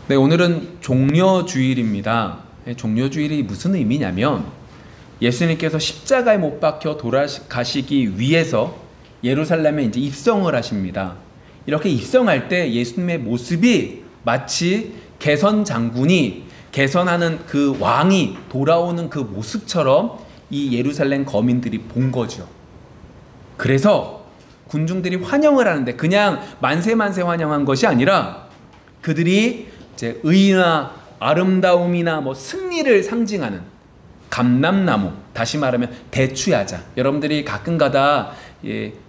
네, 오늘은 종려주일입니다. 종려주일이 무슨 의미냐면 예수님께서 십자가에 못 박혀 돌아가시기 위해서 예루살렘에 이제 입성을 하십니다. 이렇게 입성할 때 예수님의 모습이 마치 개선 장군이 개선하는 그 왕이 돌아오는 그 모습처럼 이 예루살렘 거민들이 본 거죠. 그래서 군중들이 환영을 하는데 그냥 만세 환영한 것이 아니라 그들이 이제 의나 아름다움이나 뭐 승리를 상징하는 감람나무, 다시 말하면 대추야자. 여러분들이 가끔가다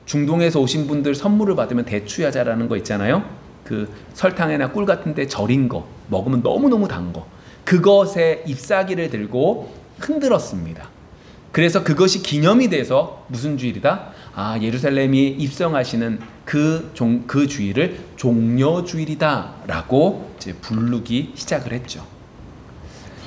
중동에서 오신 분들 선물을 받으면 대추야자라는 거 있잖아요. 그 설탕이나 꿀 같은데 절인 거 먹으면 너무너무 단 거. 그것에 잎사귀를 들고 흔들었습니다. 그래서 그것이 기념이 돼서 무슨 주일이다? 아, 예루살렘이 입성하시는 그 주일을 종려주일이다 라고 이제 부르기 시작을 했죠.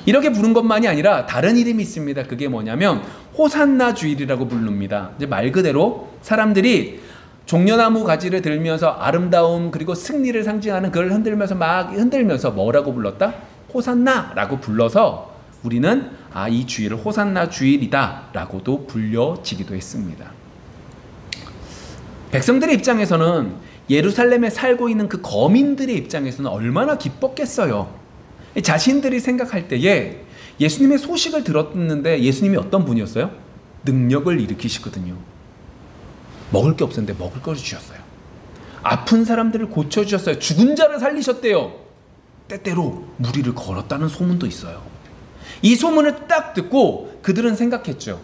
이렇게 부른 것만이 아니라 다른 이름이 있습니다. 그게 뭐냐면 호산나 주일이라고 부릅니다. 이제 말 그대로 사람들이 종려나무 가지를 들면서 아름다움 그리고 승리를 상징하는 그걸 흔들면서 뭐라고 불렀다? 호산나라고 불러서 우리는 이 주일을 호산나 주일이다 라고도 불려지기도 했습니다. 백성들의 입장에서는 예루살렘에 살고 있는 그 거민들의 입장에서는 얼마나 기뻤겠어요. 자신들이 생각할 때에 예수님의 소식을 들었는데 예수님이 어떤 분이었어요? 능력을 일으키시거든요. 먹을 게 없었는데 먹을 걸 주셨어요. 아픈 사람들을 고쳐주셨어요. 죽은 자를 살리셨대요. 때때로 무리를 걸었다는 소문도 있어요. 이 소문을 딱 듣고 그들은 생각했죠.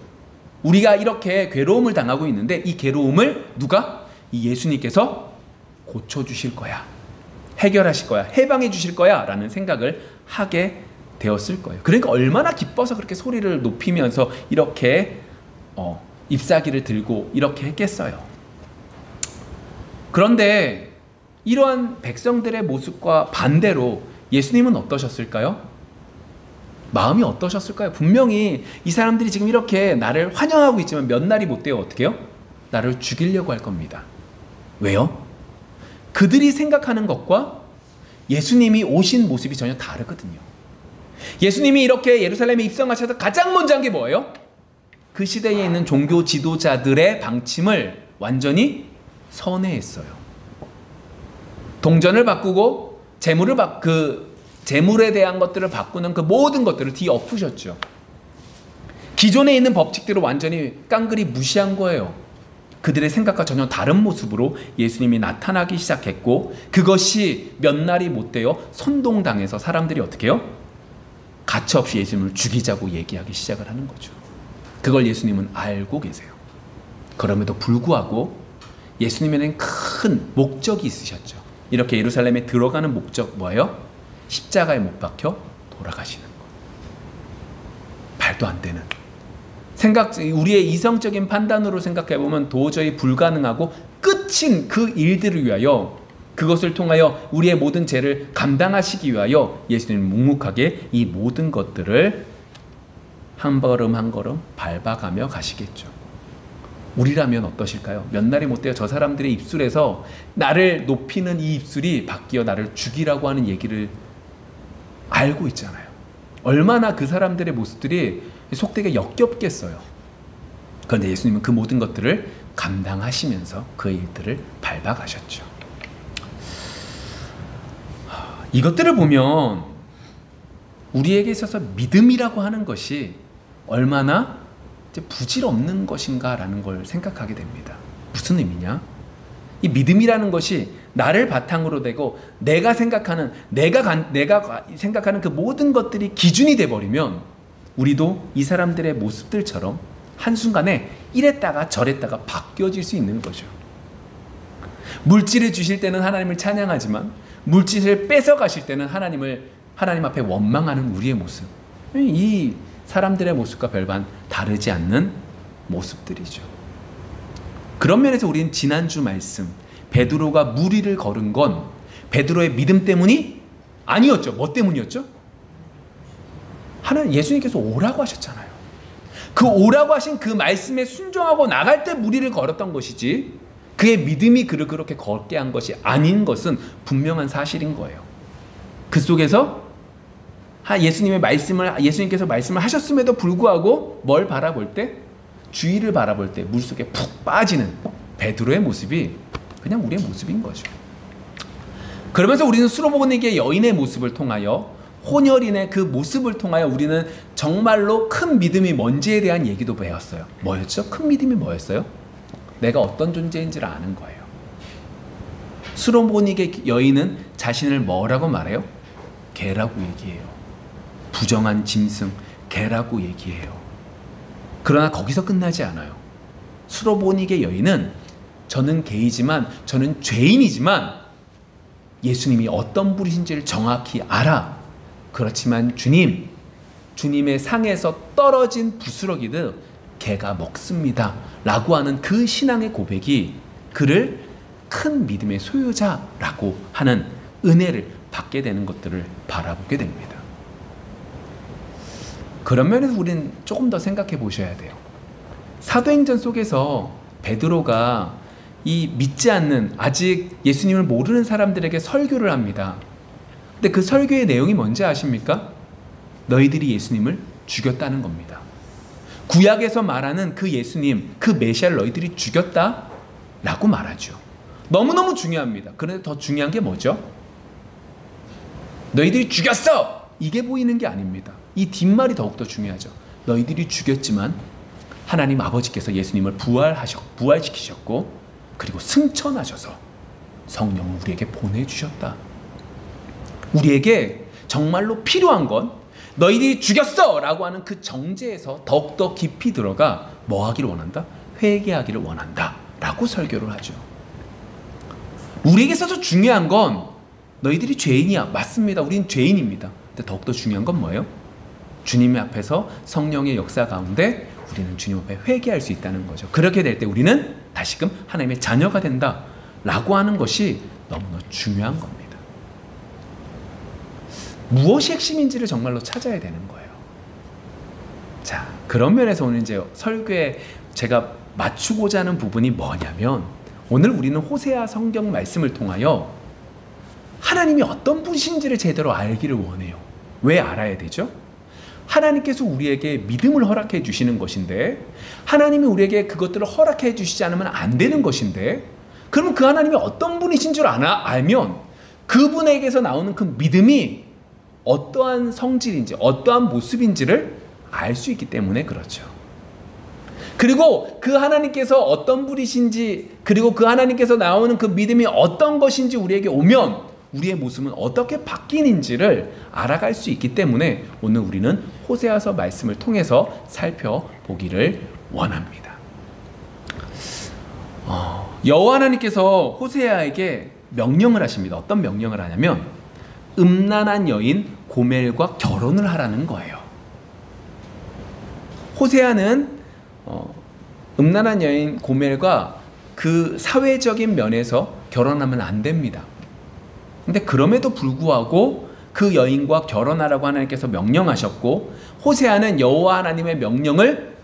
우리가 이렇게 괴로움을 당하고 있는데 이 괴로움을 누가? 이 예수님께서 고쳐주실 거야. 해결하실 거야. 해방해 주실 거야. 라는 생각을 하게 되었을 거예요. 그러니까 얼마나 기뻐서 그렇게 소리를 높이면서 이렇게 잎사귀를 들고 이렇게 했겠어요. 그런데 이러한 백성들의 모습과 반대로 예수님은 어떠셨을까요? 마음이 어떠셨을까요? 분명히 이 사람들이 지금 이렇게 나를 환영하고 있지만 몇 날이 못 돼요. 어떻게 해요? 나를 죽이려고 할 겁니다. 왜요? 그들이 생각하는 것과 예수님이 오신 모습이 전혀 다르거든요. 예수님이 이렇게 예루살렘에 입성하셔서 가장 먼저 한 게 뭐예요? 그 시대에 있는 종교 지도자들의 방침을 완전히 선회했어요. 동전을 바꾸고 재물에 대한 것들을 바꾸는 그 모든 것들을 뒤엎으셨죠. 기존에 있는 법칙들을 완전히 깡그리 무시한 거예요. 그들의 생각과 전혀 다른 모습으로 예수님이 나타나기 시작했고 그것이 몇 날이 못 되어 선동당해서 사람들이 어떻게 해요? 가차없이 예수님을 죽이자고 얘기하기 시작을 하는 거죠. 그걸 예수님은 알고 계세요. 그럼에도 불구하고 예수님에는 큰 목적이 있으셨죠. 이렇게 예루살렘에 들어가는 목적 뭐예요? 십자가에 못 박혀 돌아가시는 것. 말도 안 되는 우리의 이성적인 판단으로 생각해보면 도저히 불가능하고 끝인 그 일들을 위하여 그것을 통하여 우리의 모든 죄를 감당하시기 위하여 예수님은 묵묵하게 이 모든 것들을 한 걸음 한 걸음 밟아가며 가시겠죠. 우리라면 어떠실까요? 몇 날이 못 돼요. 저 사람들의 입술에서 나를 높이는 이 입술이 바뀌어 나를 죽이라고 하는 얘기를 알고 있잖아요. 얼마나 그 사람들의 모습들이 속되게 역겹겠어요. 그런데 예수님은 그 모든 것들을 감당하시면서 그 일들을 밟아가셨죠. 이것들을 보면 우리에게 있어서 믿음이라고 하는 것이 얼마나 부질없는 것인가라는 걸 생각하게 됩니다. 무슨 의미냐? 이 믿음이라는 것이 나를 바탕으로 대고 내가 생각하는 그 모든 것들이 기준이 돼버리면 우리도 이 사람들의 모습들처럼 한순간에 이랬다가 저랬다가 바뀌어질 수 있는 거죠. 물질을 주실 때는 하나님을 찬양하지만 물질을 뺏어가실 때는 하나님 앞에 원망하는 우리의 모습. 이 사람들의 모습과 별반 다르지 않는 모습들이죠. 그런 면에서 우리는 지난주 말씀 베드로가 무리를 걸은 건 베드로의 믿음 때문이 아니었죠. 뭐 때문이었죠? 예수님께서 오라고 하셨잖아요. 그 오라고 하신 그 말씀에 순종하고 나갈 때 무리를 걸었던 것이지 그의 믿음이 그를 그렇게 걷게 한 것이 아닌 것은 분명한 사실인 거예요. 그 속에서 예수님께서 말씀을 하셨음에도 불구하고 뭘 바라볼 때? 주위를 바라볼 때 물속에 푹 빠지는 베드로의 모습이 그냥 우리의 모습인 거죠. 그러면서 우리는 수로보니게 여인의 모습을 통하여, 혼혈인의 그 모습을 통하여 우리는 정말로 큰 믿음이 뭔지에 대한 얘기도 배웠어요. 뭐였죠? 큰 믿음이 뭐였어요? 내가 어떤 존재인지를 아는 거예요. 수로보니게 여인은 자신을 뭐라고 말해요? 개라고 얘기해요. 부정한 짐승, 개라고 얘기해요. 그러나 거기서 끝나지 않아요. 수로보니게 여인은 저는 개이지만, 저는 죄인이지만 예수님이 어떤 분이신지를 정확히 알아. 그렇지만 주님의 상에서 떨어진 부스러기를 개가 먹습니다 라고 하는 그 신앙의 고백이 그를 큰 믿음의 소유자라고 하는 은혜를 받게 되는 것들을 바라보게 됩니다. 그런 면에서 우리는 조금 더 생각해 보셔야 돼요. 사도행전 속에서 베드로가 이 믿지 않는, 아직 예수님을 모르는 사람들에게 설교를 합니다. 근데 그 설교의 내용이 뭔지 아십니까? 너희들이 예수님을 죽였다는 겁니다. 구약에서 말하는 그 예수님, 그 메시아를 너희들이 죽였다 라고 말하죠. 너무너무 중요합니다. 그런데 더 중요한 게 뭐죠? 너희들이 죽였어! 이게 보이는 게 아닙니다. 이 뒷말이 더욱더 중요하죠. 너희들이 죽였지만 하나님 아버지께서 예수님을 부활시키셨고, 그리고 승천하셔서 성령을 우리에게 보내주셨다. 우리에게 정말로 필요한 건 너희들이 죽였어! 라고 하는 그 정죄에서 더욱더 깊이 들어가 뭐 하기를 원한다? 회개하기를 원한다 라고 설교를 하죠. 우리에게 있어서 중요한 건 너희들이 죄인이야. 맞습니다. 우린 죄인입니다. 근데 더욱더 중요한 건 뭐예요? 주님 앞에서 성령의 역사 가운데 우리는 주님 앞에 회개할 수 있다는 거죠. 그렇게 될 때 우리는 다시금 하나님의 자녀가 된다 라고 하는 것이 너무나 중요한 겁니다. 무엇이 핵심인지를 정말로 찾아야 되는 거예요. 자, 그런 면에서 오늘 이제 설교에 제가 맞추고자 하는 부분이 뭐냐면, 오늘 우리는 호세아 성경 말씀을 통하여 하나님이 어떤 분이신지를 제대로 알기를 원해요. 왜 알아야 되죠? 하나님께서 우리에게 믿음을 허락해 주시는 것인데, 하나님이 우리에게 그것들을 허락해 주시지 않으면 안 되는 것인데, 그럼 그 하나님이 어떤 분이신 줄 알면 그분에게서 나오는 그 믿음이 어떠한 성질인지, 어떠한 모습인지를 알 수 있기 때문에 그렇죠. 그리고 그 하나님께서 어떤 분이신지, 그리고 그 하나님께서 나오는 그 믿음이 어떤 것인지 우리에게 오면 우리의 모습은 어떻게 바뀌는지를 알아갈 수 있기 때문에 오늘 우리는 호세아서 말씀을 통해서 살펴보기를 원합니다. 여호와 하나님께서 호세아에게 명령을 하십니다. 어떤 명령을 하냐면 음란한 여인 고멜과 결혼을 하라는 거예요. 호세아는 음란한 여인 고멜과 그 사회적인 면에서 결혼하면 안 됩니다. 근데 그럼에도 불구하고 그 여인과 결혼하라고 하나님께서 명령하셨고, 호세아는 여호와 하나님의 명령을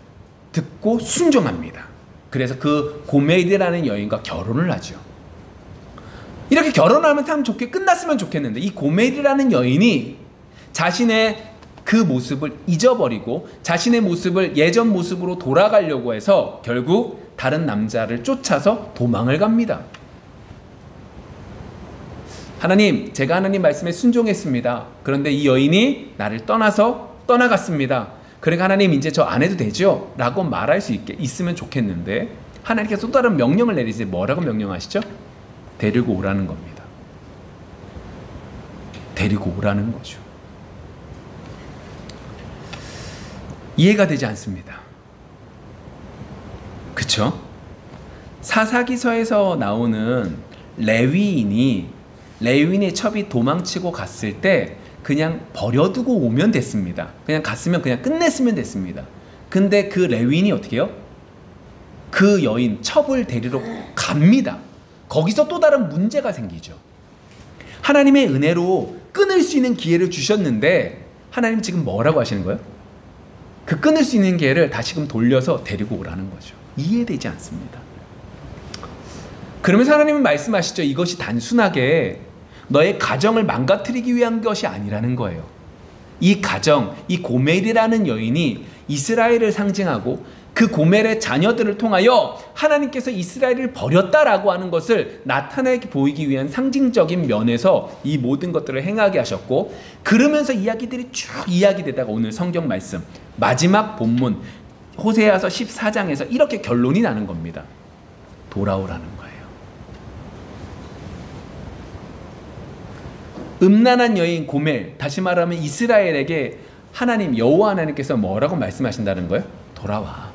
듣고 순종합니다. 그래서 그 고멜이라는 여인과 결혼을 하죠. 이렇게 결혼하면 참 좋게 끝났으면 좋겠는데, 이 고멜이라는 여인이 자신의 그 모습을 잊어버리고 자신의 모습을 예전 모습으로 돌아가려고 해서 결국 다른 남자를 쫓아서 도망을 갑니다. 하나님, 제가 하나님 말씀에 순종했습니다. 그런데 이 여인이 나를 떠나갔습니다. 그러니까 하나님 이제 저 안 해도 되죠? 라고 말할 수 있으면 좋겠는데, 하나님께서 또 다른 명령을 내리지. 뭐라고 명령하시죠? 데리고 오라는 겁니다. 데리고 오라는 거죠. 이해가 되지 않습니다. 그쵸? 사사기서에서 나오는 레위인의 첩이 도망치고 갔을 때 그냥 버려두고 오면 됐습니다. 그냥 갔으면 그냥 끝냈으면 됐습니다. 근데 그 레위인이 어떻게 해요? 그 여인 첩을 데리러 갑니다. 거기서 또 다른 문제가 생기죠. 하나님의 은혜로 끊을 수 있는 기회를 주셨는데 하나님 지금 뭐라고 하시는 거예요? 그 끊을 수 있는 기회를 다시금 돌려서 데리고 오라는 거죠. 이해되지 않습니다. 그러면서 하나님은 말씀하시죠. 이것이 단순하게 너의 가정을 망가뜨리기 위한 것이 아니라는 거예요. 이 가정, 이 고멜이라는 여인이 이스라엘을 상징하고 그 고멜의 자녀들을 통하여 하나님께서 이스라엘을 버렸다라고 하는 것을 나타내게 보이기 위한 상징적인 면에서 이 모든 것들을 행하게 하셨고, 그러면서 이야기들이 쭉 이야기되다가 오늘 성경 말씀 마지막 본문 호세아서 14장에서 이렇게 결론이 나는 겁니다. 돌아오라는 거예요. 음란한 여인 고멜, 다시 말하면 이스라엘에게 하나님 여호와 하나님께서 뭐라고 말씀하신다는 거예요? 돌아와.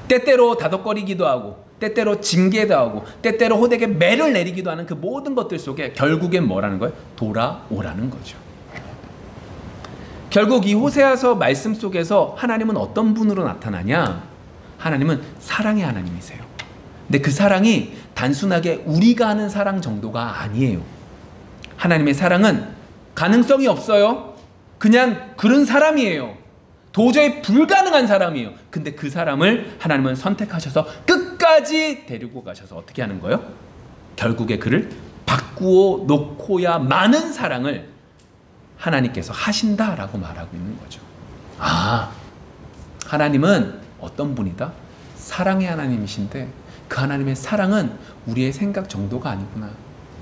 때때로 다독거리기도 하고 때때로 징계도 하고 때때로 호되게 매를 내리기도 하는 그 모든 것들 속에 결국엔 뭐라는 거예요? 돌아오라는 거죠. 결국 이 호세아서 말씀 속에서 하나님은 어떤 분으로 나타나냐? 하나님은 사랑의 하나님이세요. 근데 그 사랑이 단순하게 우리가 하는 사랑 정도가 아니에요. 하나님의 사랑은 가능성이 없어요. 그냥 그런 사람이에요. 도저히 불가능한 사람이에요. 근데 그 사람을 하나님은 선택하셔서 끝까지 데리고 가셔서 어떻게 하는 거예요? 결국에 그를 바꾸어 놓고야 많은 사랑을 하나님께서 하신다라고 말하고 있는 거죠. 아, 하나님은 어떤 분이다? 사랑의 하나님이신데 그 하나님의 사랑은 우리의 생각 정도가 아니구나.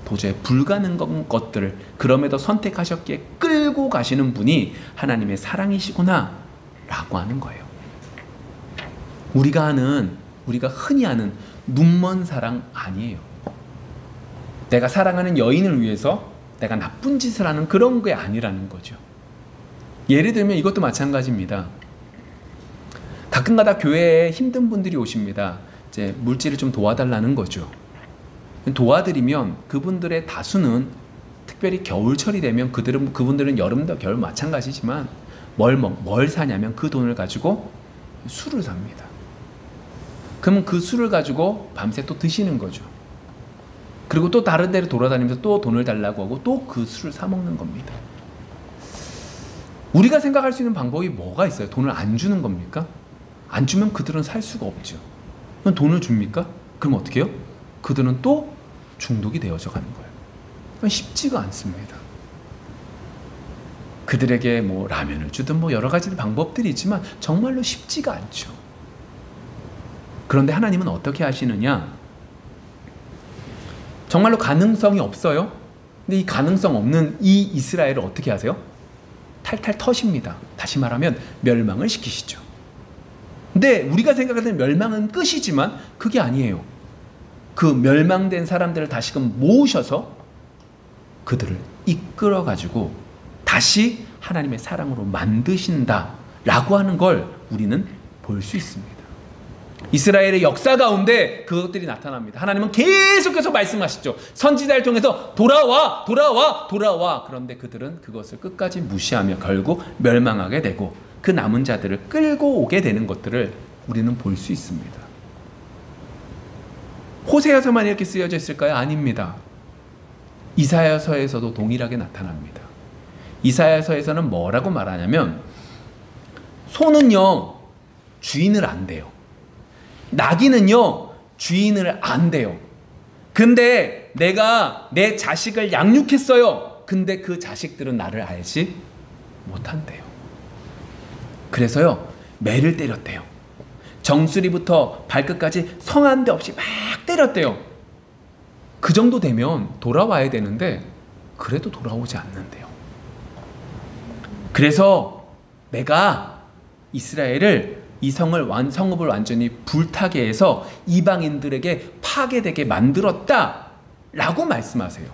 도저히 불가능한 것들을 그럼에도 선택하셨기에 끌고 가시는 분이 하나님의 사랑이시구나 라고 하는 거예요. 우리가 흔히 하는 눈먼 사랑 아니에요. 내가 사랑하는 여인을 위해서 내가 나쁜 짓을 하는 그런 게 아니라는 거죠. 예를 들면 이것도 마찬가지입니다. 가끔가다 교회에 힘든 분들이 오십니다. 이제 물질을 좀 도와달라는 거죠. 도와드리면 그분들의 다수는 특별히 겨울철이 되면 그분들은 여름도 겨울 마찬가지지만 뭘 사냐면 그 돈을 가지고 술을 삽니다. 그러면 그 술을 가지고 밤새 또 드시는 거죠. 그리고 또 다른 데로 돌아다니면서 또 돈을 달라고 하고 또 그 술을 사 먹는 겁니다. 우리가 생각할 수 있는 방법이 뭐가 있어요? 돈을 안 주는 겁니까? 안 주면 그들은 살 수가 없죠. 그럼 돈을 줍니까? 그럼 어떻게 해요? 그들은 또 중독이 되어져 가는 거예요. 쉽지가 않습니다. 그들에게 뭐 라면을 주든 뭐 여러 가지 방법들이 있지만 정말로 쉽지가 않죠. 그런데 하나님은 어떻게 하시느냐? 정말로 가능성이 없어요. 근데 이 가능성 없는 이 이스라엘을 어떻게 하세요? 탈탈 터십니다. 다시 말하면 멸망을 시키시죠. 근데 우리가 생각하는 멸망은 끝이지만 그게 아니에요. 그 멸망된 사람들을 다시금 모으셔서 그들을 이끌어가지고 다시 하나님의 사랑으로 만드신다라고 하는 걸 우리는 볼 수 있습니다. 이스라엘의 역사 가운데 그것들이 나타납니다. 하나님은 계속해서 말씀하시죠. 선지자를 통해서 돌아와, 돌아와, 돌아와. 그런데 그들은 그것을 끝까지 무시하며 결국 멸망하게 되고 그 남은 자들을 끌고 오게 되는 것들을 우리는 볼 수 있습니다. 호세아서만 이렇게 쓰여져 있을까요? 아닙니다. 이사야서에서도 동일하게 나타납니다. 이사야서에서는 뭐라고 말하냐면 소는요 주인을 안 돼요. 나귀는요 주인을 안 돼요. 근데 내가 내 자식을 양육했어요. 근데 그 자식들은 나를 알지 못한대요. 그래서요 매를 때렸대요. 정수리부터 발끝까지 성한 데 없이 막 때렸대요. 그 정도 되면 돌아와야 되는데 그래도 돌아오지 않는데요. 그래서 내가 이스라엘을 이 성읍을 완전히 불타게 해서 이방인들에게 파괴되게 만들었다 라고 말씀하세요.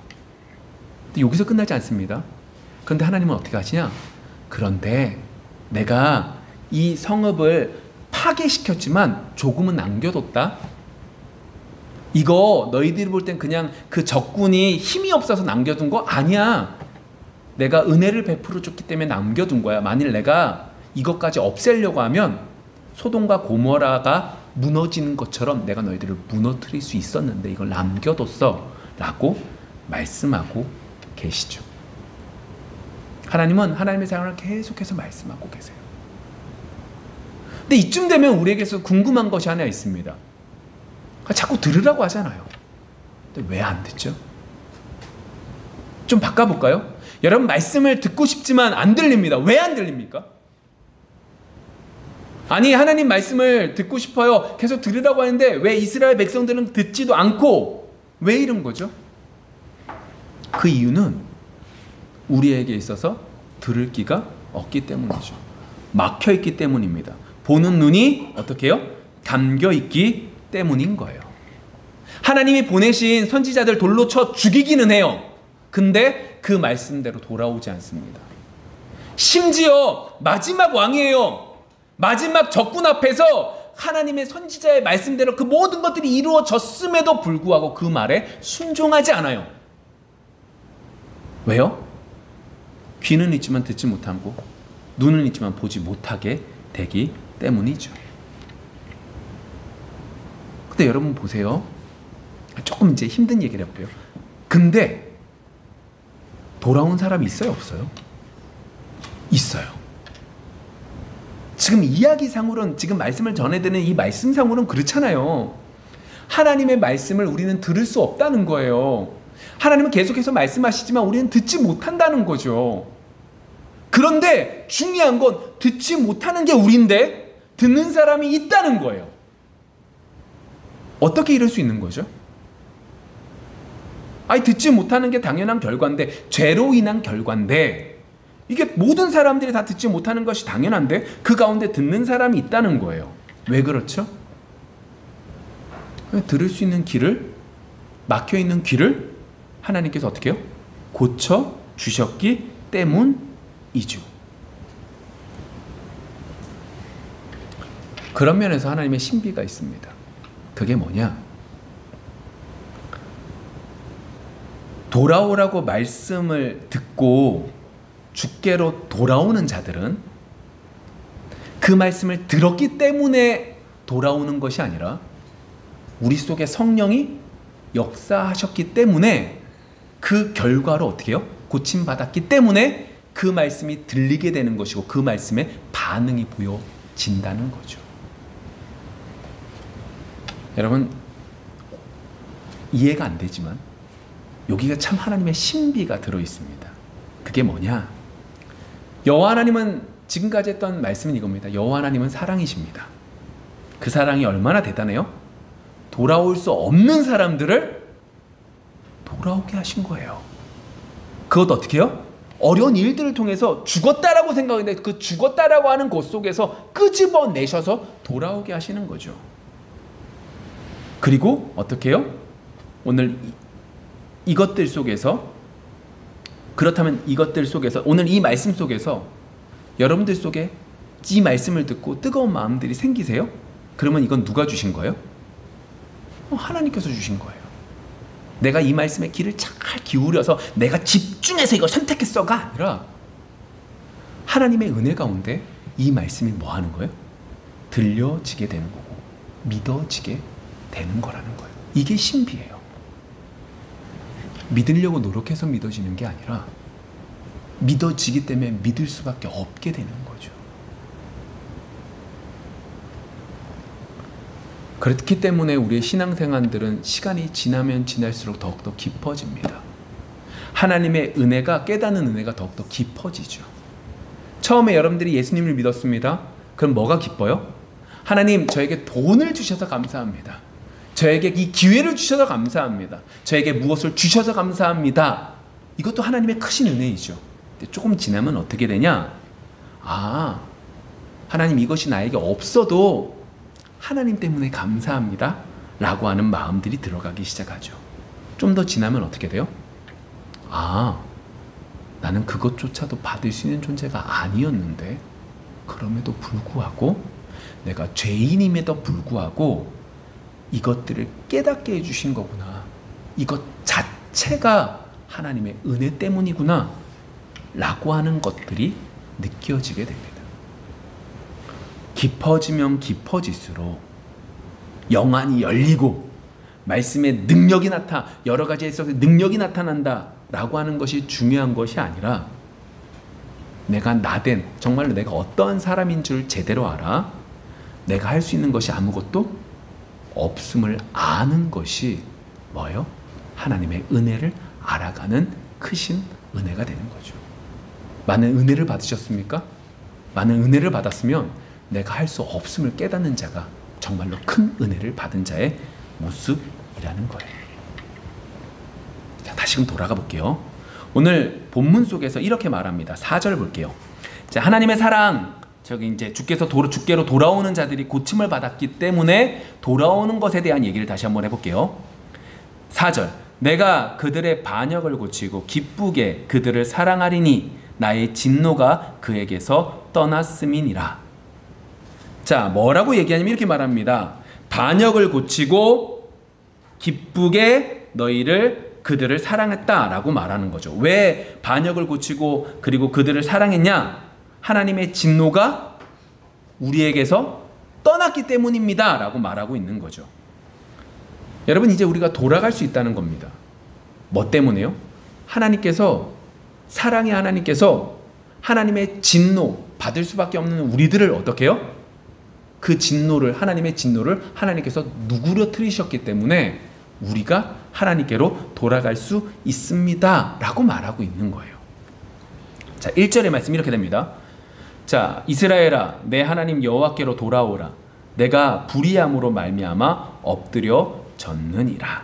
근데 여기서 끝나지 않습니다. 그런데 하나님은 어떻게 하시냐? 그런데 내가 이 성읍을 파괴시켰지만 조금은 남겨뒀다. 이거 너희들이 볼 땐 그냥 그 적군이 힘이 없어서 남겨둔 거 아니야. 내가 은혜를 베풀어 줬기 때문에 남겨둔 거야. 만일 내가 이것까지 없애려고 하면 소돔과 고모라가 무너지는 것처럼 내가 너희들을 무너뜨릴 수 있었는데 이걸 남겨뒀어 라고 말씀하고 계시죠. 하나님은 하나님의 사랑을 계속해서 말씀하고 계세요. 근데 이쯤 되면 우리에게서 궁금한 것이 하나 있습니다. 자꾸 들으라고 하잖아요. 근데 왜 안 듣죠? 좀 바꿔볼까요? 여러분 말씀을 듣고 싶지만 안 들립니다. 왜 안 들립니까? 아니 하나님 말씀을 듣고 싶어요. 계속 들으라고 하는데 왜 이스라엘 백성들은 듣지도 않고 왜 이런 거죠? 그 이유는 우리에게 있어서 들을 귀가 없기 때문이죠. 막혀 있기 때문입니다. 보는 눈이 어떻게 해요? 감겨 있기 때문인 거예요. 하나님이 보내신 선지자들 돌로 쳐 죽이기는 해요. 근데 그 말씀대로 돌아오지 않습니다. 심지어 마지막 왕이에요. 마지막 적군 앞에서 하나님의 선지자의 말씀대로 그 모든 것들이 이루어졌음에도 불구하고 그 말에 순종하지 않아요. 왜요? 귀는 있지만 듣지 못하고 눈은 있지만 보지 못하게 되기 때문이죠. 근데 여러분 보세요. 조금 이제 힘든 얘기를 해볼게요. 근데 돌아온 사람이 있어요, 없어요? 있어요. 지금 이야기상으로는 지금 말씀을 전해드리는 이 말씀상으로는 그렇잖아요. 하나님의 말씀을 우리는 들을 수 없다는 거예요. 하나님은 계속해서 말씀하시지만 우리는 듣지 못한다는 거죠. 그런데 중요한 건 듣지 못하는 게 우리인데 듣는 사람이 있다는 거예요. 어떻게 이럴 수 있는 거죠? 아니 듣지 못하는 게 당연한 결과인데, 죄로 인한 결과인데, 이게 모든 사람들이 다 듣지 못하는 것이 당연한데 그 가운데 듣는 사람이 있다는 거예요. 왜 그렇죠? 들을 수 있는 귀를, 막혀있는 귀를 하나님께서 어떻게 해요? 고쳐 주셨기 때문이죠. 그런 면에서 하나님의 신비가 있습니다. 그게 뭐냐? 돌아오라고 말씀을 듣고 주께로 돌아오는 자들은 그 말씀을 들었기 때문에 돌아오는 것이 아니라 우리 속에 성령이 역사하셨기 때문에 그 결과로 어떻게 해요? 고침받았기 때문에 그 말씀이 들리게 되는 것이고 그 말씀에 반응이 보여진다는 거죠. 여러분 이해가 안 되지만 여기가 참 하나님의 신비가 들어있습니다. 그게 뭐냐? 여호와 하나님은 지금까지 했던 말씀은 이겁니다. 여호와 하나님은 사랑이십니다. 그 사랑이 얼마나 대단해요? 돌아올 수 없는 사람들을 돌아오게 하신 거예요. 그것도 어떻게 해요? 어려운 일들을 통해서 죽었다라고 생각했는데 그 죽었다라고 하는 곳 속에서 끄집어내셔서 돌아오게 하시는 거죠. 그리고 어떻게 해요? 오늘 이것들 속에서, 그렇다면 이것들 속에서, 오늘 이 말씀 속에서 여러분들 속에 이 말씀을 듣고 뜨거운 마음들이 생기세요? 그러면 이건 누가 주신 거예요? 하나님께서 주신 거예요. 내가 이 말씀에 귀를 잘 기울여서 내가 집중해서 이걸 선택했어가 아니라 하나님의 은혜 가운데 이 말씀이 뭐 하는 거예요? 들려지게 되는 거고 믿어지게 되는 거라는 거예요. 이게 신비예요. 믿으려고 노력해서 믿어지는 게 아니라 믿어지기 때문에 믿을 수밖에 없게 되는 거죠. 그렇기 때문에 우리의 신앙생활들은 시간이 지나면 지날수록 더욱더 깊어집니다. 하나님의 은혜가, 깨닫는 은혜가 더욱더 깊어지죠. 처음에 여러분들이 예수님을 믿었습니다. 그럼 뭐가 기뻐요? 하나님 저에게 돈을 주셔서 감사합니다. 저에게 이 기회를 주셔서 감사합니다. 저에게 무엇을 주셔서 감사합니다. 이것도 하나님의 크신 은혜이죠. 근데 조금 지나면 어떻게 되냐? 아, 하나님 이것이 나에게 없어도 하나님 때문에 감사합니다 라고 하는 마음들이 들어가기 시작하죠. 좀 더 지나면 어떻게 돼요? 아, 나는 그것조차도 받을 수 있는 존재가 아니었는데 그럼에도 불구하고 내가 죄인임에도 불구하고 이것들을 깨닫게 해주신 거구나. 이것 자체가 하나님의 은혜 때문이구나 라고 하는 것들이 느껴지게 됩니다. 깊어지면 깊어질수록 영안이 열리고 말씀의 능력이 여러 가지에 있어서 능력이 나타난다 라고 하는 것이 중요한 것이 아니라 내가 나된, 정말로 내가 어떠한 사람인 줄 제대로 알아 내가 할 수 있는 것이 아무것도 없음을 아는 것이 뭐예요? 하나님의 은혜를 알아가는 크신 은혜가 되는 거죠. 많은 은혜를 받으셨습니까? 많은 은혜를 받았으면 내가 할 수 없음을 깨닫는 자가 정말로 큰 은혜를 받은 자의 모습이라는 거예요. 자, 다시금 돌아가 볼게요. 오늘 본문 속에서 이렇게 말합니다. 4절 볼게요. 자, 하나님의 사랑, 저기 이제 주께로 돌아오는 자들이 고침을 받았기 때문에 돌아오는 것에 대한 얘기를 다시 한번 해볼게요. 4절, 내가 그들의 반역을 고치고 기쁘게 그들을 사랑하리니 나의 진노가 그에게서 떠났음이니라. 자, 뭐라고 얘기하냐면 이렇게 말합니다. 반역을 고치고 기쁘게 그들을 사랑했다라고 말하는 거죠. 왜 반역을 고치고 그리고 그들을 사랑했냐? 하나님의 진노가 우리에게서 떠났기 때문입니다 라고 말하고 있는 거죠. 여러분, 이제 우리가 돌아갈 수 있다는 겁니다. 뭐 때문에요? 사랑의 하나님께서 하나님의 진노 받을 수밖에 없는 우리들을 어떻게 해요? 그 하나님의 진노를 하나님께서 누그러뜨리셨기 때문에 우리가 하나님께로 돌아갈 수 있습니다 라고 말하고 있는 거예요. 자, 1절의 말씀 이렇게 됩니다. 자, 이스라엘아, 내 하나님 여호와께로 돌아오라. 내가 불의함으로 말미암아 엎드려 졌느니라.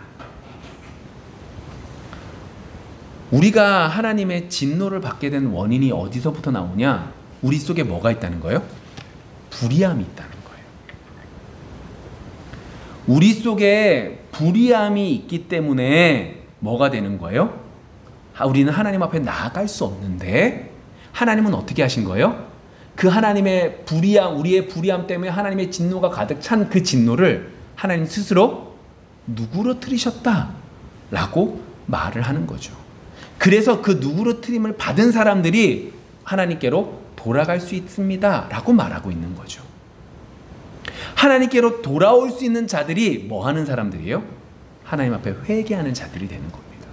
우리가 하나님의 진노를 받게 된 원인이 어디서부터 나오냐? 우리 속에 뭐가 있다는 거예요? 불의함이 있다는 거예요. 우리 속에 불의함이 있기 때문에 뭐가 되는 거예요? 우리는 하나님 앞에 나아갈 수 없는데 하나님은 어떻게 하신 거예요? 그 하나님의 불의함, 우리의 불의함 때문에 하나님의 진노가 가득 찬 그 진노를 하나님 스스로 누그러뜨리셨다라고 말을 하는 거죠. 그래서 그 누그러뜨림을 받은 사람들이 하나님께로 돌아갈 수 있습니다 라고 말하고 있는 거죠. 하나님께로 돌아올 수 있는 자들이 뭐 하는 사람들이에요? 하나님 앞에 회개하는 자들이 되는 겁니다.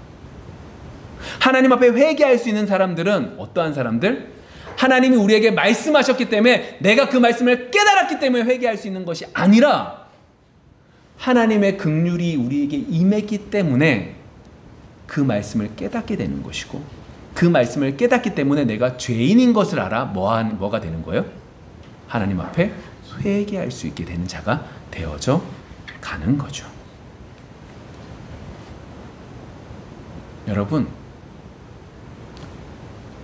하나님 앞에 회개할 수 있는 사람들은 어떠한 사람들? 하나님이 우리에게 말씀하셨기 때문에 내가 그 말씀을 깨달았기 때문에 회개할 수 있는 것이 아니라 하나님의 긍휼이 우리에게 임했기 때문에 그 말씀을 깨닫게 되는 것이고, 그 말씀을 깨닫기 때문에 내가 죄인인 것을 알아 뭐가 되는 거예요? 하나님 앞에 회개할 수 있게 되는 자가 되어져 가는 거죠. 여러분,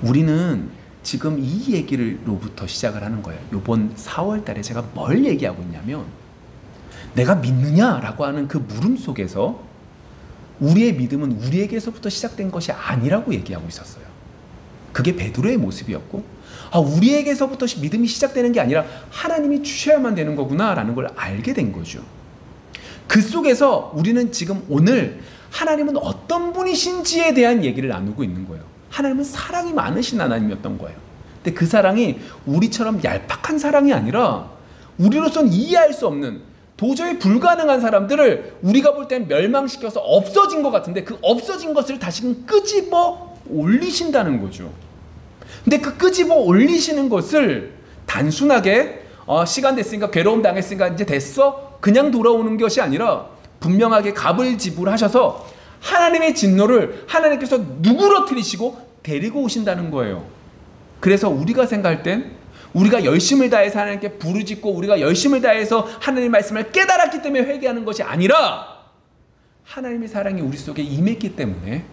우리는 지금 이 얘기로부터 시작을 하는 거예요. 이번 4월 달에 제가 뭘 얘기하고 있냐면, 내가 믿느냐라고 하는 그 물음 속에서 우리의 믿음은 우리에게서부터 시작된 것이 아니라고 얘기하고 있었어요. 그게 베드로의 모습이었고, 우리에게서부터 믿음이 시작되는 게 아니라 하나님이 주셔야만 되는 거구나라는 걸 알게 된 거죠. 그 속에서 우리는 지금 오늘 하나님은 어떤 분이신지에 대한 얘기를 나누고 있는 거예요. 하나님은 사랑이 많으신 하나님이었던 거예요. 근데 그 사랑이 우리처럼 얄팍한 사랑이 아니라 우리로서는 이해할 수 없는, 도저히 불가능한 사람들을 우리가 볼 땐 멸망시켜서 없어진 것 같은데 그 없어진 것을 다시금 끄집어 올리신다는 거죠. 근데 그 끄집어 올리시는 것을 단순하게 시간 됐으니까, 괴로움 당했으니까 이제 됐어? 그냥 돌아오는 것이 아니라 분명하게 값을 지불하셔서 하나님의 진노를 하나님께서 누그러뜨리시고 데리고 오신다는 거예요. 그래서 우리가 생각할 땐 우리가 열심을 다해서 하나님께 부르짖고 우리가 열심을 다해서 하나님의 말씀을 깨달았기 때문에 회개하는 것이 아니라 하나님의 사랑이 우리 속에 임했기 때문에,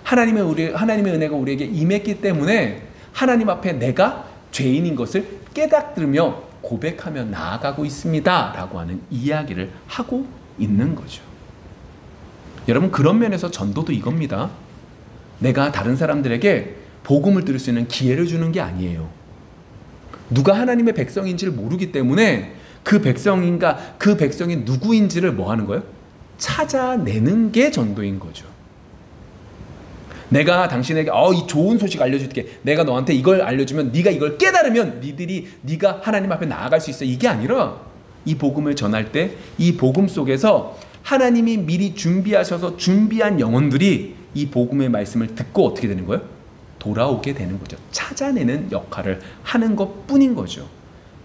하나님의 은혜가 우리에게 임했기 때문에 하나님 앞에 내가 죄인인 것을 깨닫으며 고백하며 나아가고 있습니다 라고 하는 이야기를 하고 있는 거죠. 여러분, 그런 면에서 전도도 이겁니다. 내가 다른 사람들에게 복음을 들을 수 있는 기회를 주는 게 아니에요. 누가 하나님의 백성인지를 모르기 때문에 그 백성이 누구인지를 뭐 하는 거예요? 찾아내는 게 전도인 거죠. 내가 당신에게 이 좋은 소식 알려줄게, 내가 너한테 이걸 알려주면 네가 이걸 깨달으면 네가 하나님 앞에 나아갈 수 있어, 이게 아니라 이 복음을 전할 때 이 복음 속에서 하나님이 미리 준비하셔서 준비한 영혼들이 이 복음의 말씀을 듣고 어떻게 되는 거예요? 돌아오게 되는 거죠. 찾아내는 역할을 하는 것뿐인 거죠.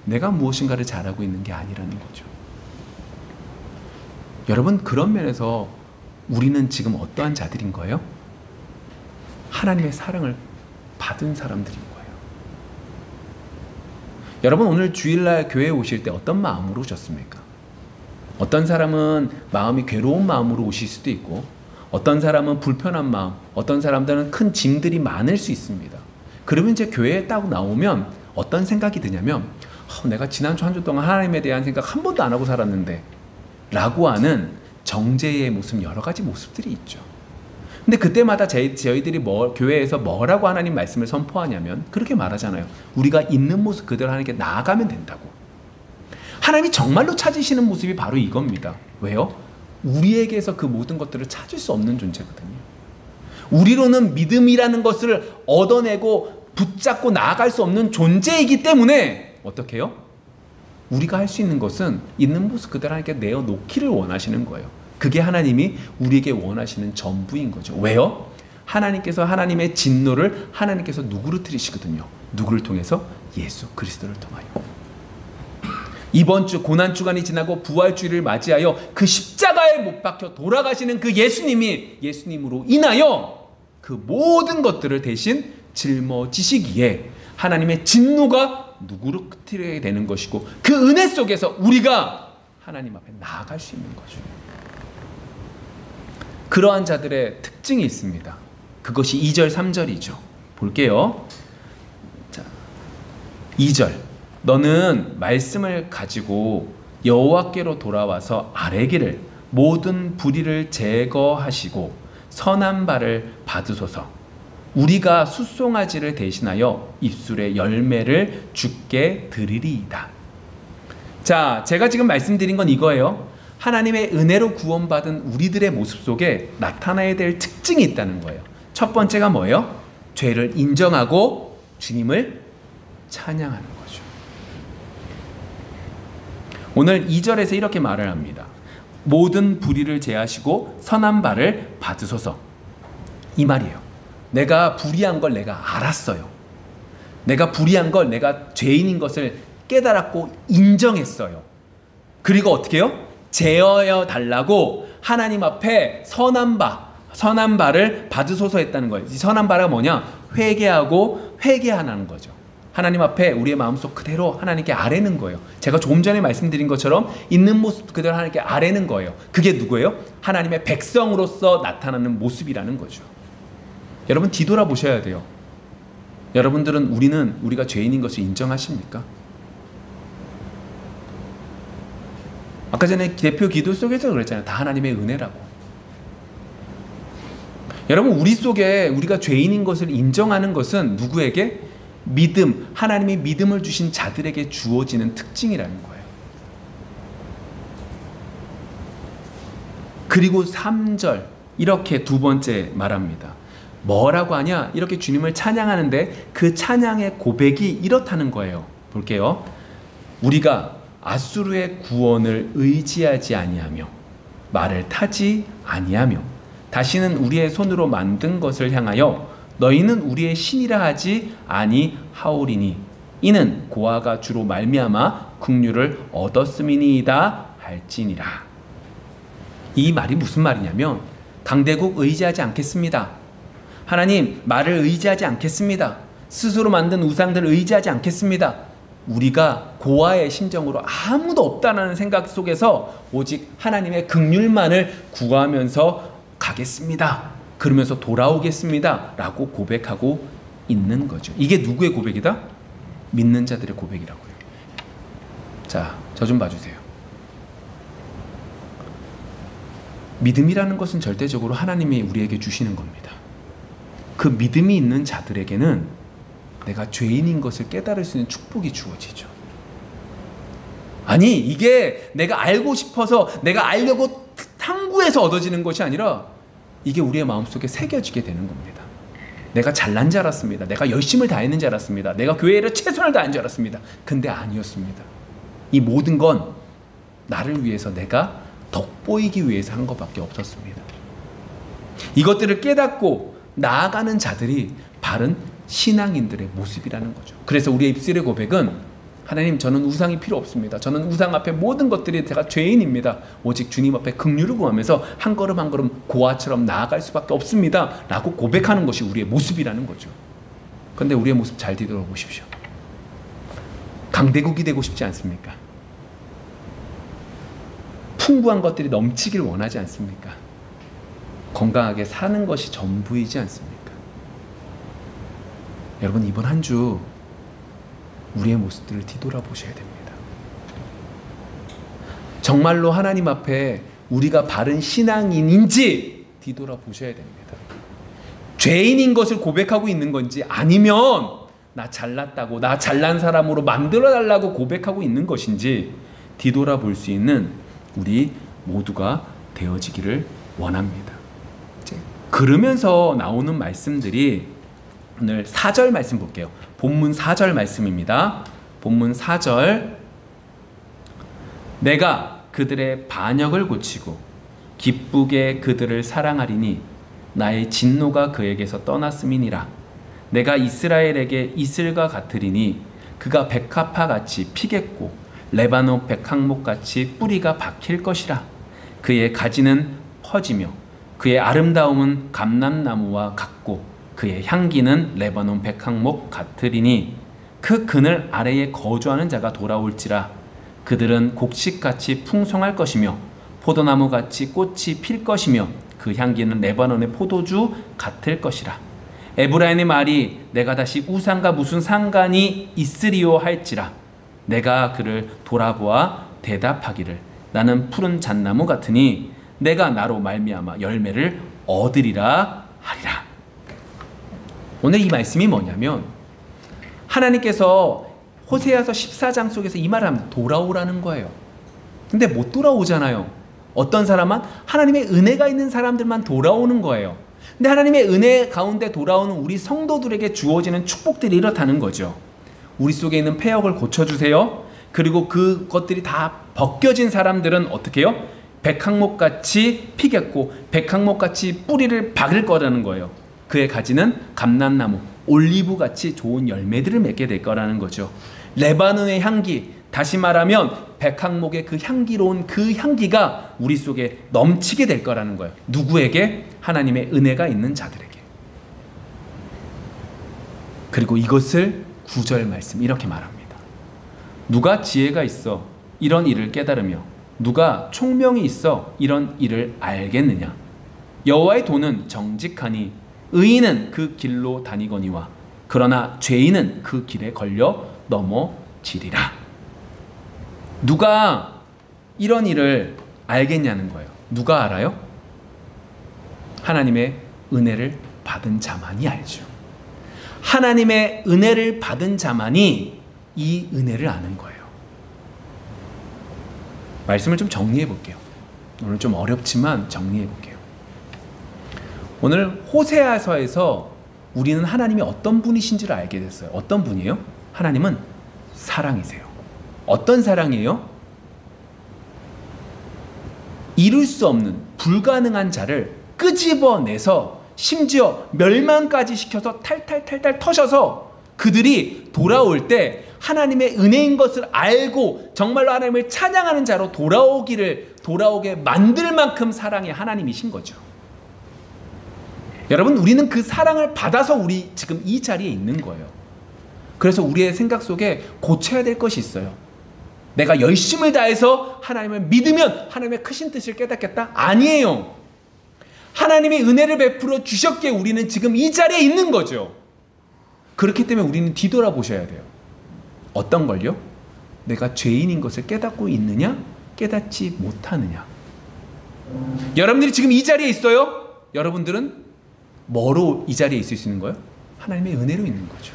내가 무엇인가를 잘하고 있는 게 아니라는 거죠. 여러분, 그런 면에서 우리는 지금 어떠한 자들인 거예요? 하나님의 사랑을 받은 사람들인 거예요. 여러분, 오늘 주일날 교회에 오실 때 어떤 마음으로 오셨습니까? 어떤 사람은 마음이 괴로운 마음으로 오실 수도 있고, 어떤 사람은 불편한 마음, 어떤 사람들은 큰 짐들이 많을 수 있습니다. 그러면 이제 교회에 딱 나오면 어떤 생각이 드냐면, 내가 지난주 한 주 동안 하나님에 대한 생각 한 번도 안 하고 살았는데 라고 하는 정죄의 모습, 여러 가지 모습들이 있죠. 근데 그때마다 저희들이 교회에서 뭐라고 하나님 말씀을 선포하냐면 그렇게 말하잖아요. 우리가 있는 모습 그대로 하나님께 나아가면 된다고. 하나님이 정말로 찾으시는 모습이 바로 이겁니다. 왜요? 우리에게서 그 모든 것들을 찾을 수 없는 존재거든요. 우리로는 믿음이라는 것을 얻어내고 붙잡고 나아갈 수 없는 존재이기 때문에 어떻게 해요? 우리가 할 수 있는 것은 있는 모습 그대로 하나님께 내어놓기를 원하시는 거예요. 그게 하나님이 우리에게 원하시는 전부인 거죠. 왜요? 하나님께서 하나님의 진노를 하나님께서 누구로 들이시거든요. 누구를 통해서? 예수 그리스도를 통하여. 이번 주 고난주간이 지나고 부활주일을 맞이하여 그 십자가에 못 박혀 돌아가시는 그 예수님으로 인하여 그 모든 것들을 대신 짊어지시기에 하나님의 진노가 누구로 끝이 되는 것이고, 그 은혜 속에서 우리가 하나님 앞에 나아갈 수 있는 거죠. 그러한 자들의 특징이 있습니다. 그것이 2절 3절이죠. 볼게요. 자, 2절. 너는 말씀을 가지고 여호와께로 돌아와서 아뢰기를 모든 불의를 제거하시고 선한 바를 받으소서. 우리가 숫송아지를 대신하여 입술의 열매를 주께 드리리이다. 자, 제가 지금 말씀드린 건 이거예요. 하나님의 은혜로 구원받은 우리들의 모습 속에 나타나야 될 특징이 있다는 거예요. 첫 번째가 뭐예요? 죄를 인정하고 주님을 찬양하는 거죠. 오늘 2절에서 이렇게 말을 합니다. 모든 불의를 제하시고 선한 바를 받으소서. 이 말이에요. 내가 불의한 걸 내가 알았어요. 내가 불의한 걸, 내가 죄인인 것을 깨달았고 인정했어요. 그리고 어떻게 해요? 제어해 달라고 하나님 앞에 선한 바를 받으소서 했다는 거예요. 이 선한 바가 뭐냐? 회개하는 거죠. 하나님 앞에 우리의 마음속 그대로 하나님께 아뢰는 거예요. 제가 조금 전에 말씀드린 것처럼 있는 모습 그대로 하나님께 아뢰는 거예요. 그게 누구예요? 하나님의 백성으로서 나타나는 모습이라는 거죠. 여러분, 뒤돌아보셔야 돼요. 여러분들은 우리가 죄인인 것을 인정하십니까? 아까 전에 대표 기도 속에서 그랬잖아요. 다 하나님의 은혜라고. 여러분, 우리 속에 우리가 죄인인 것을 인정하는 것은 누구에게? 믿음, 하나님이 믿음을 주신 자들에게 주어지는 특징이라는 거예요. 그리고 3절 이렇게 두 번째 말합니다. 뭐라고 하냐? 이렇게 주님을 찬양하는데 그 찬양의 고백이 이렇다는 거예요. 볼게요. 우리가 아수르의 구원을 의지하지 아니하며 말을 타지 아니하며 다시는 우리의 손으로 만든 것을 향하여 너희는 우리의 신이라 하지 아니하오리니 이는 고아가 주로 말미암아 긍휼을 얻었음이니이다 할지니라. 이 말이 무슨 말이냐면 강대국 의지하지 않겠습니다. 하나님, 말을 의지하지 않겠습니다. 스스로 만든 우상들을 의지하지 않겠습니다. 우리가 고아의 심정으로 아무도 없다는 생각 속에서 오직 하나님의 긍휼만을 구하면서 가겠습니다. 그러면서 돌아오겠습니다. 라고 고백하고 있는 거죠. 이게 누구의 고백이다? 믿는 자들의 고백이라고요. 자, 저 좀 봐주세요. 믿음이라는 것은 절대적으로 하나님이 우리에게 주시는 겁니다. 그 믿음이 있는 자들에게는 내가 죄인인 것을 깨달을 수 있는 축복이 주어지죠. 아니, 이게 내가 알고 싶어서 내가 알려고 탐구해서 얻어지는 것이 아니라 이게 우리의 마음속에 새겨지게 되는 겁니다. 내가 잘난 줄 알았습니다. 내가 열심을 다했는 줄 알았습니다. 내가 교회에 최선을 다한 줄 알았습니다. 근데 아니었습니다. 이 모든 건 나를 위해서 내가 덕보이기 위해서 한 것밖에 없었습니다. 이것들을 깨닫고 나아가는 자들이 바른 신앙인들의 모습이라는 거죠. 그래서 우리의 입술의 고백은 하나님, 저는 우상이 필요 없습니다. 저는 우상 앞에 모든 것들이 제가 죄인입니다. 오직 주님 앞에 긍휼을 구하면서 한 걸음 한 걸음 고아처럼 나아갈 수밖에 없습니다 라고 고백하는 것이 우리의 모습이라는 거죠. 그런데 우리의 모습 잘 뒤돌아보십시오. 강대국이 되고 싶지 않습니까? 풍부한 것들이 넘치길 원하지 않습니까? 건강하게 사는 것이 전부이지 않습니까? 여러분, 이번 한 주 우리의 모습들을 뒤돌아보셔야 됩니다. 정말로 하나님 앞에 우리가 바른 신앙인인지 뒤돌아보셔야 됩니다. 죄인인 것을 고백하고 있는 건지, 아니면 나 잘났다고, 나 잘난 사람으로 만들어달라고 고백하고 있는 것인지 뒤돌아볼 수 있는 우리 모두가 되어지기를 원합니다. 그러면서 나오는 말씀들이, 오늘 4절 말씀 볼게요. 본문 4절 말씀입니다. 본문 4절. 내가 그들의 반역을 고치고 기쁘게 그들을 사랑하리니 나의 진노가 그에게서 떠났음이니라. 내가 이스라엘에게 이슬과 같으리니 그가 백합화같이 피겠고 레바논 백항목같이 뿌리가 박힐 것이라. 그의 가지는 퍼지며 그의 아름다움은 감람나무와 같고 그의 향기는 레바논 백항목 같으리니 그 그늘 아래에 거주하는 자가 돌아올지라. 그들은 곡식같이 풍성할 것이며 포도나무같이 꽃이 필 것이며 그 향기는 레바논의 포도주 같을 것이라. 에브라임의 말이 내가 다시 우상과 무슨 상관이 있으리요 할지라. 내가 그를 돌아보아 대답하기를 나는 푸른 잣나무 같으니 내가 나로 말미암아 열매를 얻으리라 하리라. 오늘 이 말씀이 뭐냐면, 하나님께서 호세아서 14장 속에서 이 말을 합니다. 돌아오라는 거예요. 근데 못 돌아오잖아요. 어떤 사람은 하나님의 은혜가 있는 사람들만 돌아오는 거예요. 근데 하나님의 은혜 가운데 돌아오는 우리 성도들에게 주어지는 축복들이 이렇다는 거죠. 우리 속에 있는 폐역을 고쳐주세요. 그리고 그것들이 다 벗겨진 사람들은 어떻게 해요? 백항목같이 피겠고 백항목같이 뿌리를 박을 거라는 거예요. 그의 가지는 감람나무, 올리브같이 좋은 열매들을 맺게 될 거라는 거죠. 레바논의 향기, 다시 말하면 백항목의 그 향기로운 그 향기가 우리 속에 넘치게 될 거라는 거예요. 누구에게? 하나님의 은혜가 있는 자들에게. 그리고 이것을 9절 말씀 이렇게 말합니다. 누가 지혜가 있어 이런 일을 깨달으며 누가 총명이 있어 이런 일을 알겠느냐. 여호와의 도는 정직하니 의인은 그 길로 다니거니와 그러나 죄인은 그 길에 걸려 넘어지리라. 누가 이런 일을 알겠냐는 거예요. 누가 알아요? 하나님의 은혜를 받은 자만이 알죠. 하나님의 은혜를 받은 자만이 이 은혜를 아는 거예요. 말씀을 좀 정리해 볼게요. 오늘 좀 어렵지만 정리해 볼게요. 오늘 호세아서에서 우리는 하나님이 어떤 분이신지를 알게 됐어요. 어떤 분이에요? 하나님은 사랑이세요. 어떤 사랑이에요? 이룰 수 없는 불가능한 자를 끄집어내서 심지어 멸망까지 시켜서 탈탈 터셔서 그들이 돌아올 때 하나님의 은혜인 것을 알고 정말로 하나님을 찬양하는 자로 돌아오게 만들 만큼 사랑의 하나님이신 거죠. 여러분, 우리는 그 사랑을 받아서 우리 지금 이 자리에 있는 거예요. 그래서 우리의 생각 속에 고쳐야 될 것이 있어요. 내가 열심을 다해서 하나님을 믿으면 하나님의 크신 뜻을 깨닫겠다? 아니에요. 하나님의 은혜를 베풀어 주셨기에 우리는 지금 이 자리에 있는 거죠. 그렇기 때문에 우리는 뒤돌아보셔야 돼요. 어떤 걸요? 내가 죄인인 것을 깨닫고 있느냐? 깨닫지 못하느냐? 여러분들이 지금 이 자리에 있어요? 여러분들은 뭐로 이 자리에 있을 수 있는 거예요? 하나님의 은혜로 있는 거죠.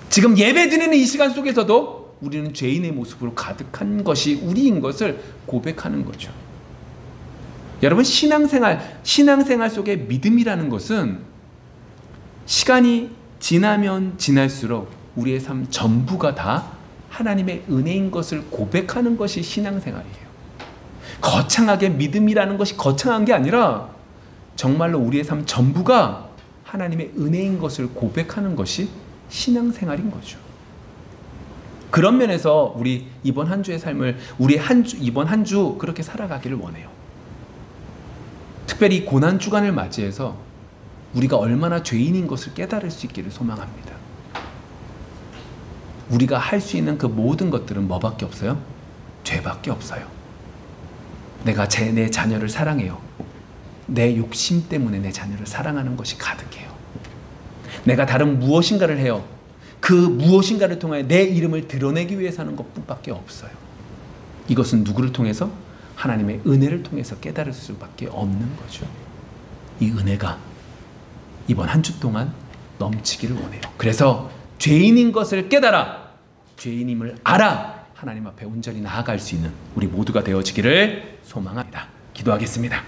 지금 예배 드리는 이 시간 속에서도 우리는 죄인의 모습으로 가득한 것이 우리인 것을 고백하는 거죠. 여러분, 신앙생활 속에 믿음이라는 것은 시간이 지나면 지날수록 우리의 삶 전부가 다 하나님의 은혜인 것을 고백하는 것이 신앙생활이에요. 거창하게 믿음이라는 것이 거창한 게 아니라 정말로 우리의 삶 전부가 하나님의 은혜인 것을 고백하는 것이 신앙생활인 거죠. 그런 면에서 우리 이번 한 주의 삶을 이번 한 주 그렇게 살아가기를 원해요. 특별히 고난 주간을 맞이해서 우리가 얼마나 죄인인 것을 깨달을 수 있기를 소망합니다. 우리가 할 수 있는 그 모든 것들은 뭐밖에 없어요? 죄밖에 없어요. 내가 내 자녀를 사랑해요. 내 욕심 때문에 내 자녀를 사랑하는 것이 가득해요. 내가 다른 무엇인가를 해요. 그 무엇인가를 통해 내 이름을 드러내기 위해서 하는 것뿐밖에 없어요. 이것은 누구를 통해서? 하나님의 은혜를 통해서 깨달을 수밖에 없는 거죠. 이 은혜가 이번 한 주 동안 넘치기를 원해요. 그래서 죄인인 것을 깨달아, 죄인임을 알아, 하나님 앞에 온전히 나아갈 수 있는 우리 모두가 되어지기를 소망합니다. 기도하겠습니다.